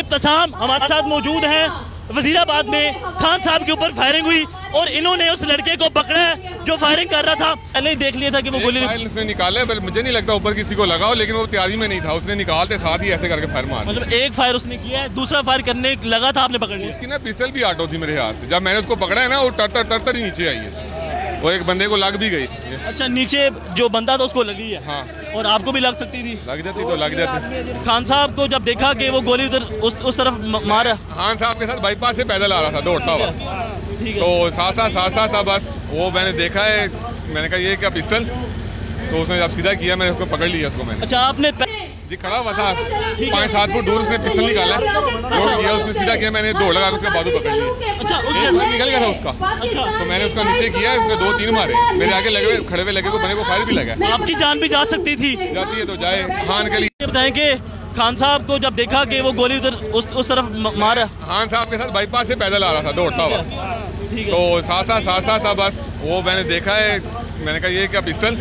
इब्तिसाम हमारे साथ मौजूद हैं। वजीराबाद में खान साहब के ऊपर फायरिंग हुई और इन्होंने उस लड़के को पकड़ा है जो फायरिंग कर रहा था। पहले ही देख लिया था कि वो गोली उसने निकाले, मुझे नहीं लगता ऊपर किसी को लगा हो, लेकिन वो तैयारी में नहीं था, उसने निकालते साथ ही ऐसे करके फायर मारा। मतलब एक फायर उसने किया है, दूसरा फायर करने लगा था, आपने पकड़ लिया। उसकी ना पिस्टल भी आटो थी मेरे हाथ से, जब मैंने उसको पकड़ा है ना वो तरतर ही नीचे आई है, वो एक बंदे को लग भी गई। अच्छा, नीचे जो बंदा था उसको लगी है। हाँ, और आपको भी लग सकती थी? लग जाती तो लग जाती। खान साहब को जब देखा कि वो गोली उधर उस तरफ मारा, खान साहब के साथ बाईपास से पैदल आ रहा था दौड़ता हुआ, तो साथ था बस। वो मैंने देखा है, मैंने कहा ये क्या पिस्टल, तो उसने जब सीधा किया मैंने उसको पकड़ लिया उसको मैंने। अच्छा, आपने जी खड़ा हुआ था 5-7 फुट दूर, उसने पिस्टल निकाला, दौड़ किया, उसने सीधा किया, मैंने दौड़ लगा उसके बाजू पकड़ लिया। अच्छा, उसके निकल गया था उसका। अच्छा, तो मैंने उसका नीचे किया, उसने 2-3 मारे, मेरे आगे लगे हुए खड़े हुए लगे को बने को फायर भी लगा। आपकी जान भी जा सकती थी। जाती है तो जाए। खान के लिए बताएं कि खान साहब को जब देखा कि वो गोली उधर उस तरफ मारा, खान साहब के साथ बाईपास से पैदल आ रहा था दौड़ता हुआ, तो साथ था बस। वो मैंने देखा है, मैंने कहा ये क्या पिस्टल,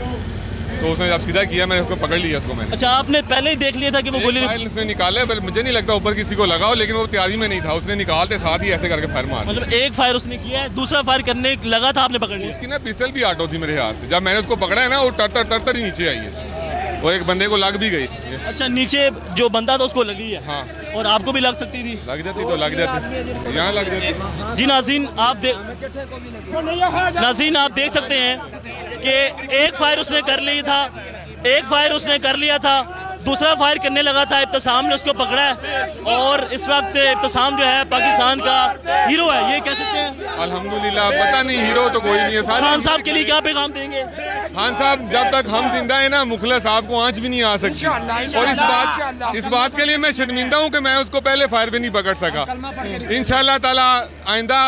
तो उसने जब सीधा किया मैंने उसको पकड़ लिया उसको मैंने। अच्छा, आपने पहले ही देख लिया था कि वो गोली उसने निकाले, मुझे नहीं लगता ऊपर किसी को लगा हो, लेकिन वो तैयारी में नहीं था, उसने निकालते साथ ही ऐसे करके फायर मारा। मतलब एक फायर उसने किया है, दूसरा फायर करने लगा था, आपने पकड़ लिया। उसकी ना पिस्टल भी आटो थी मेरे हाथ से, जब मैंने उसको पकड़ा है ना वो तरतर ही नीचे आई है, वो एक बंदे को लग भी गई। अच्छा, नीचे जो बंदा था उसको लगी है। हाँ, और आपको भी लग सकती थी? लग जाती तो लग जाती, यहाँ लग जाती। जी नाज़रीन, आप देख सकते हैं कि एक फायर उसने कर लिया था, दूसरा फायर करने लगा था। इब्तिसाम ने उसको पकड़ा है और इस वक्त इब्तिसाम जो है पाकिस्तान का हीरो है, ये कह सकते हैं। अल्हम्दुलिल्लाह, पता नहीं हीरो तो कोई नहीं है। खान साहब के लिए क्या पैगाम देंगे? खान साहब जब तक हम जिंदा है ना, मुखलिस आपको आंच भी नहीं आ सकती, और इस बात के लिए मैं शर्मिंदा हूँ कि मैं उसको पहले फायर भी नहीं पकड़ सका। इंशाअल्लाह ताला आइंदा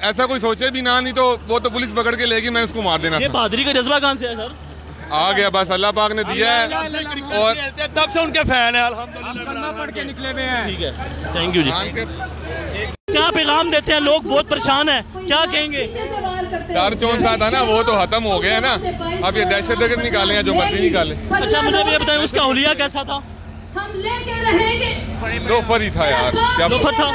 ऐसा कोई सोचे भी ना, नहीं तो वो तो पुलिस पकड़ के लेगी, मैं उसको मार देना। ये बहादुरी का जज्बा कहाँ से है सर? आ गया, बस अल्लाह पाक ने दिया है और तब से उनके फैन है। अल्हम्दुलिल्लाह पढ़ के निकले हुए हैं। ठीक है, थैंक यू जी। क्या पैगाम देते हैं? लोग बहुत परेशान हैं, क्या कहेंगे? डर चौन सा था ना, वो तो खत्म हो गया ना, अब ये दहशतगर्द निकाले हैं जो मर्जी निकाले। अच्छा, मुझे ये बताएं उसका हुलिया कैसा था? हम लेके रहेंगे। लोफर ही था यार, क्या लोफर था?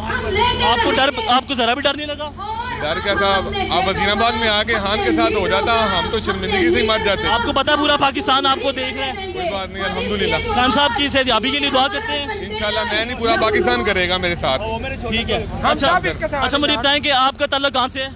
आपको आपको जरा भी डर नहीं लगा? डर क्या था, आप वजीराबाद में आके खान के साथ हो जाता, हम तो शर्मिंदगी से ही मर जाते। आपको पता पूरा पाकिस्तान आपको देख रहे हैं। कोई बात नहीं, अल्हम्दुलिल्लाह। खान साहब की सेहतयाबी के लिए दुआ करते हैं। इंशाल्लाह मैं नहीं, पूरा पाकिस्तान करेगा मेरे साथ। ठीक है। अच्छा, मुझे बताएं कि आपका ताल्लुक कहाँ से है?